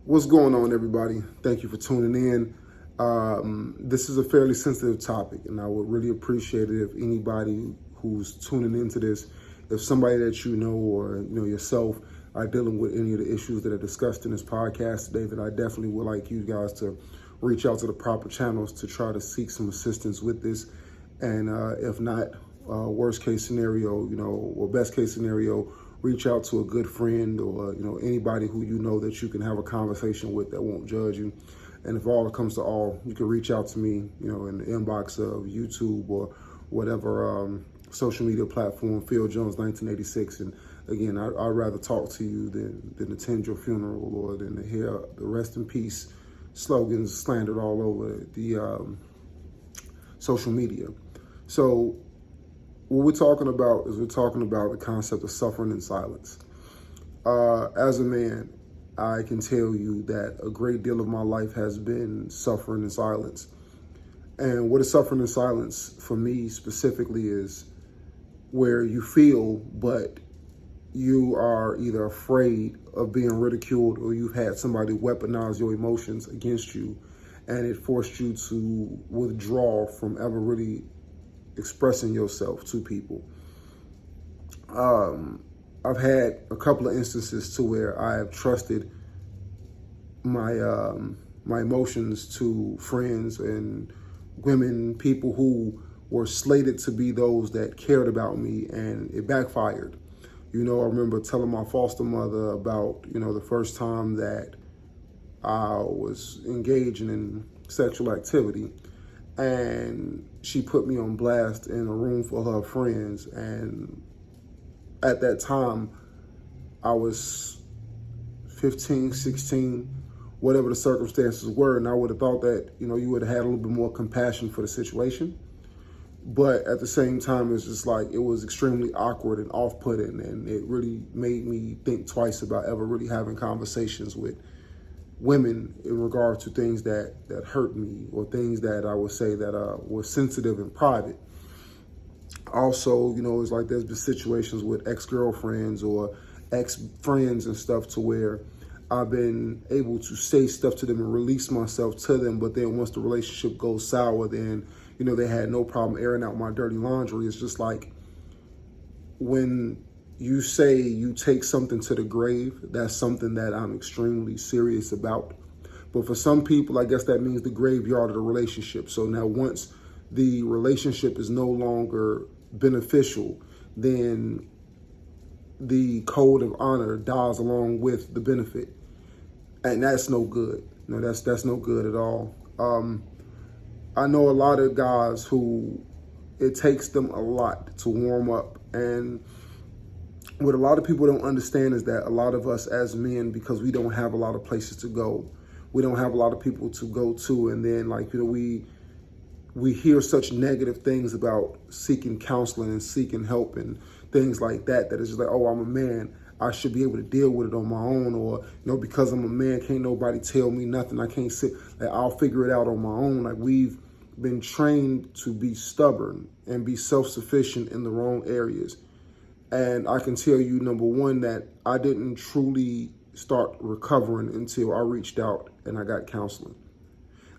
What's going on, everybody? Thank you for tuning in. This is a fairly sensitive topic, and I would really appreciate it if anybody who's tuning into this, if somebody that you know or yourself are dealing with any of the issues that are discussed in this podcast today, that I definitely would like you guys to reach out to the proper channels to try to seek some assistance with this. And if not, worst case scenario, or best case scenario, reach out to a good friend or anybody who you know that you can have a conversation with that won't judge you. And if all comes to all, you can reach out to me, in the inbox of YouTube or whatever social media platform, Phil Jones 1986. And again, I'd rather talk to you than attend your funeral or than to hear the rest in peace slogans slandered all over the social media. So what we're talking about is the concept of suffering in silence. As a man, I can tell you that a great deal of my life has been suffering in silence. And what is suffering in silence for me specifically is where you feel, but you are either afraid of being ridiculed or you've had somebody weaponize your emotions against you, and it forced you to withdraw from ever really expressing yourself to people. I've had a couple of instances to where I have trusted my emotions to friends and women, people who were slated to be those that cared about me, and it backfired. I remember telling my foster mother about, the first time that I was engaging in sexual activity, and she put me on blast in a room full of her friends. And at that time, I was 15, 16, whatever the circumstances were. And I would have thought that, you would have had a little bit more compassion for the situation. But at the same time, it's just like, it was extremely awkward and off-putting. And it really made me think twice about ever really having conversations with women in regard to things that hurt me or things that I would say that were sensitive and private. Also, it's like there's been situations with ex-girlfriends or ex-friends and stuff to where I've been able to say stuff to them and release myself to them, but then once the relationship goes sour, then, they had no problem airing out my dirty laundry. It's just like when you say you take something to the grave, that's something that I'm extremely serious about. But for some people, I guess that means the graveyard of the relationship. So now once the relationship is no longer beneficial, then the code of honor dies along with the benefit. And that's no good. That's no good at all. I know a lot of guys who it takes them a lot to warm up. And what a lot of people don't understand is that a lot of us as men, because we don't have a lot of places to go, we don't have a lot of people to go to, and then we hear such negative things about seeking counseling and seeking help and things like that, that it's just like, oh, I'm a man, I should be able to deal with it on my own, or because I'm a man, can't nobody tell me nothing, I can't sit, like, I'll figure it out on my own. Like, we've been trained to be stubborn and be self-sufficient in the wrong areas. And I can tell you, number one, that I didn't truly start recovering until I reached out and I got counseling.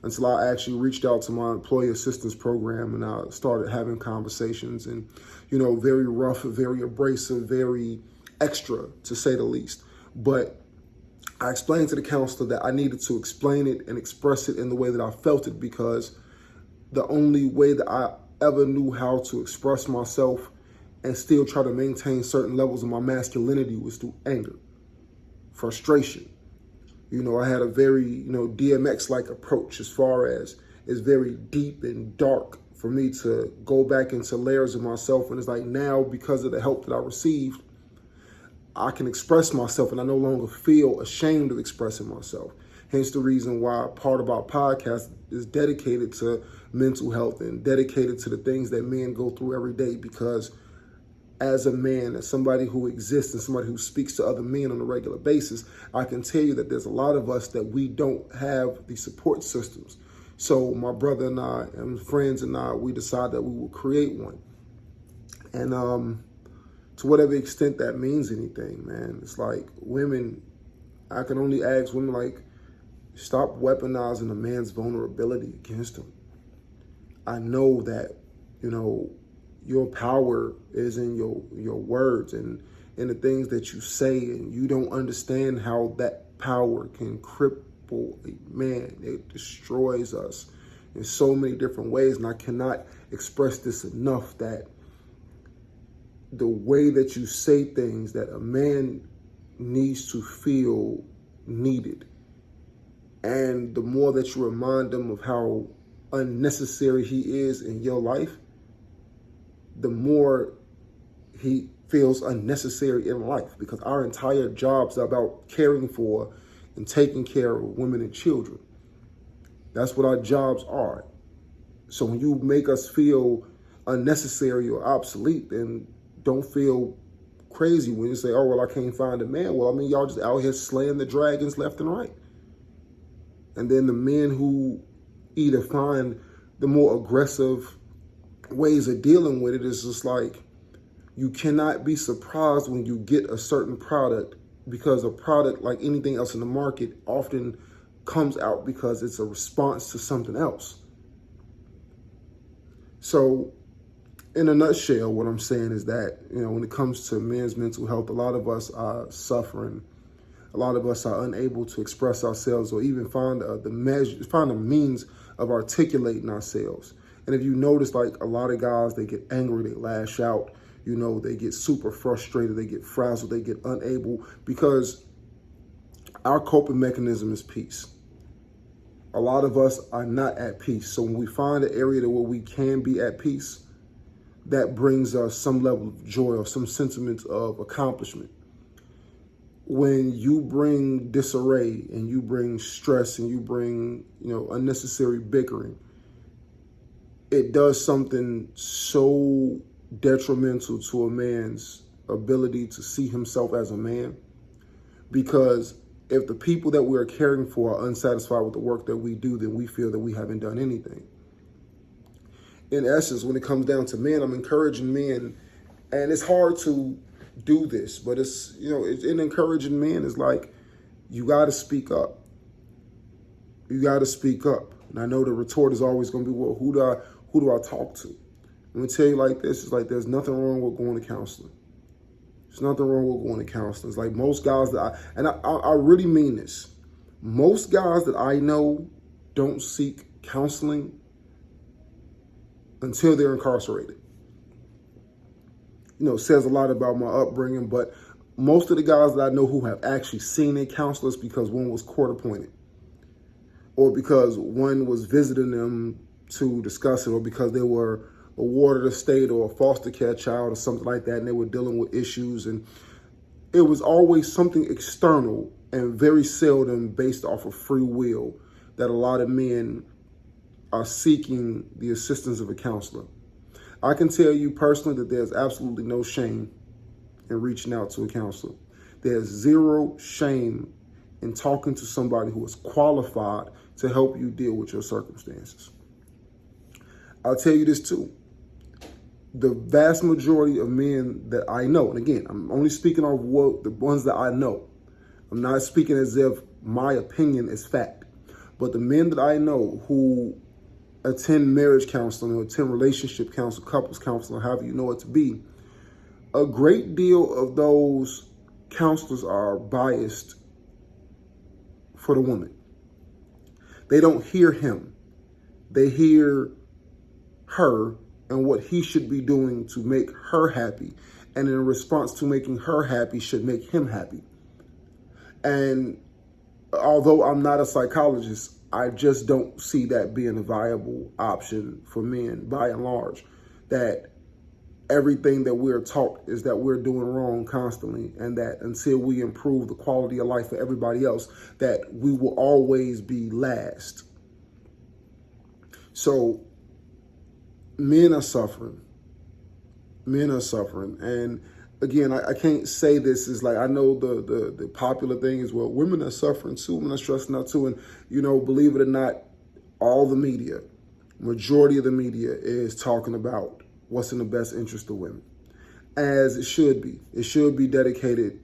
Until I actually reached out to my employee assistance program and I started having conversations, and, very rough, very abrasive, very extra, to say the least. But I explained to the counselor that I needed to explain it and express it in the way that I felt it, because the only way that I ever knew how to express myself and still try to maintain certain levels of my masculinity was through anger, frustration. I had a very, DMX-like approach as far as it's very deep and dark for me to go back into layers of myself. And it's like now, because of the help that I received, I can express myself and I no longer feel ashamed of expressing myself. Hence the reason why part of our podcast is dedicated to mental health and dedicated to the things that men go through every day, because as a man, as somebody who exists and somebody who speaks to other men on a regular basis, I can tell you that there's a lot of us that we don't have the support systems. So my brother and I and friends and I, we decided that we will create one. And to whatever extent that means anything, man, it's like women, I can only ask women, like, Stop weaponizing a man's vulnerability against him. I know that, your power is in your words and in the things that you say, and you don't understand how that power can cripple a man. It destroys us in so many different ways, and I cannot express this enough, that the way that you say things, that a man needs to feel needed. And the more that you remind them of how unnecessary he is in your life, the more he feels unnecessary in life, because our entire jobs are about caring for and taking care of women and children. That's what our jobs are. So when you make us feel unnecessary or obsolete, then don't feel crazy when you say, oh, well, I can't find a man. Well, I mean, y'all just out here slaying the dragons left and right. And then the men who either find the more aggressive ways of dealing with it is just like, you cannot be surprised when you get a certain product, because a product, like anything else in the market, often comes out because it's a response to something else. So in a nutshell, what I'm saying is that, when it comes to men's mental health, a lot of us are suffering. A lot of us are unable to express ourselves or even find the means of articulating ourselves. And if you notice, like a lot of guys, they get angry, they lash out, they get super frustrated, they get frazzled, they get unable, because our coping mechanism is peace. A lot of us are not at peace. So when we find an area where we can be at peace, that brings us some level of joy or some sentiment of accomplishment. When you bring disarray and you bring stress and you bring, unnecessary bickering, it does something so detrimental to a man's ability to see himself as a man. Because if the people that we are caring for are unsatisfied with the work that we do, then we feel that we haven't done anything. In essence, when it comes down to men, I'm encouraging men, and it's hard to do this, but it's in encouraging men is like, you got to speak up. You got to speak up. And I know the retort is always going to be, well, who do I talk to? Let me tell you like this. It's like, there's nothing wrong with going to counseling. There's nothing wrong with going to counseling. It's like most guys that I really mean this. Most guys that I know don't seek counseling until they're incarcerated. Says a lot about my upbringing, but most of the guys that I know who have actually seen a counselor is because one was court appointed, or because one was visiting them to discuss it, or because they were awarded a state or a foster care child or something like that, and they were dealing with issues. And it was always something external and very seldom based off of free will that a lot of men are seeking the assistance of a counselor. I can tell you personally that there's absolutely no shame in reaching out to a counselor. There's zero shame in talking to somebody who is qualified to help you deal with your circumstances. I'll tell you this too. The vast majority of men that I know, and again, I'm only speaking of the ones that I know. I'm not speaking as if my opinion is fact. But the men that I know who attend marriage counseling or attend relationship counseling, couples counseling, however you know it to be, a great deal of those counselors are biased for the woman. They don't hear him. They hear her and what he should be doing to make her happy. And in response to making her happy should make him happy. And although I'm not a psychologist, I just don't see that being a viable option for men by and large. That everything that we're taught is that we're doing wrong constantly, and that until we improve the quality of life for everybody else, that we will always be last. So men are suffering. Men are suffering. And again, I can't say this is like, I know the popular thing is, well, women are suffering too, women are stressing out too. And, believe it or not, all the media, majority of the media is talking about what's in the best interest of women, as it should be. It should be dedicated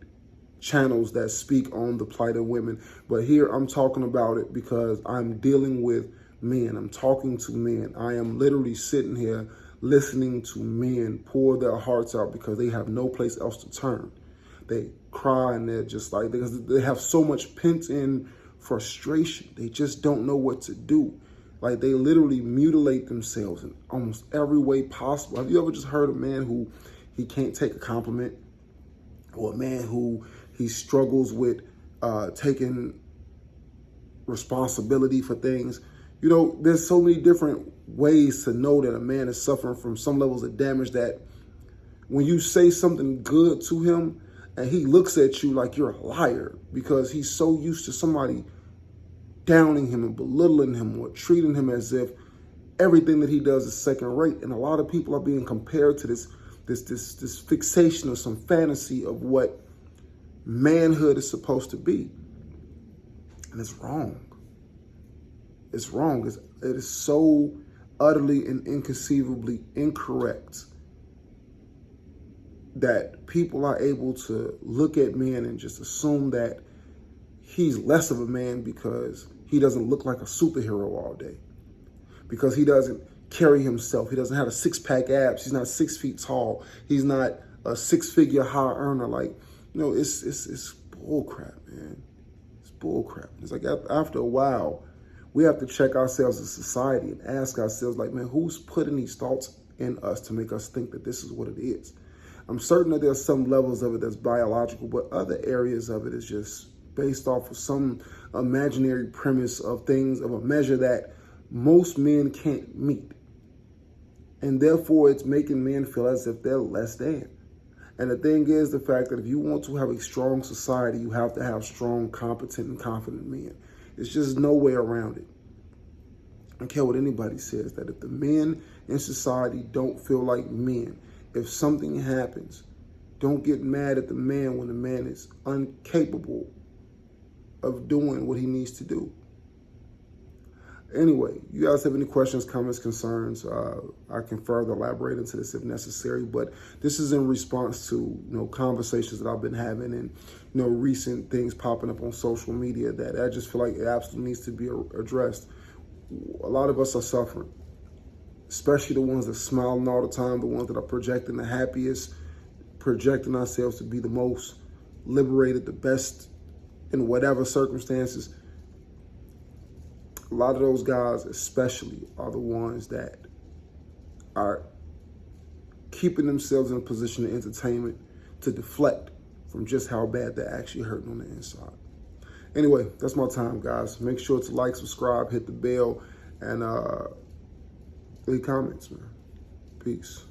channels that speak on the plight of women. But here I'm talking about it because I'm dealing with men. I'm talking to men. I am literally sitting here listening to men pour their hearts out because they have no place else to turn. They cry and they're just like, because they have so much pent in frustration. They just don't know what to do. Like, they literally mutilate themselves in almost every way possible. Have you ever just heard a man who he can't take a compliment, or a man who he struggles with taking responsibility for things? You know, there's so many different ways to know that a man is suffering from some levels of damage, that when you say something good to him and he looks at you like you're a liar because he's so used to somebody downing him and belittling him or treating him as if everything that he does is second rate. And a lot of people are being compared to this fixation or some fantasy of what manhood is supposed to be. And it's wrong. It's wrong. It is so utterly and inconceivably incorrect that people are able to look at men and just assume that he's less of a man because he doesn't look like a superhero all day, because he doesn't carry himself. He doesn't have a six-pack abs. He's not 6 feet tall. He's not a six-figure high earner. Like, you know, it's bull crap, man. It's bull crap. It's like after a while, we have to check ourselves as a society and ask ourselves, like, man, who's putting these thoughts in us to make us think that this is what it is? I'm certain that there's some levels of it that's biological, but other areas of it is just based off of some imaginary premise of things, of a measure that most men can't meet. And therefore, it's making men feel as if they're less than. And the thing is the fact that if you want to have a strong society, you have to have strong, competent, and confident men. It's just no way around it. I don't care what anybody says, that if the men in society don't feel like men, if something happens, don't get mad at the man when the man is incapable of doing what he needs to do. Anyway, you guys have any questions, comments, concerns? I can further elaborate into this if necessary, but this is in response to, conversations that I've been having and, recent things popping up on social media that I just feel like it absolutely needs to be addressed. A lot of us are suffering, especially the ones that smiling all the time, the ones that are projecting the happiest, projecting ourselves to be the most liberated, the best in whatever circumstances. A lot of those guys especially are the ones that are keeping themselves in a position of entertainment to deflect from just how bad they're actually hurting on the inside. Anyway, that's my time, guys. Make sure to like, subscribe, hit the bell, and leave comments, man. Peace.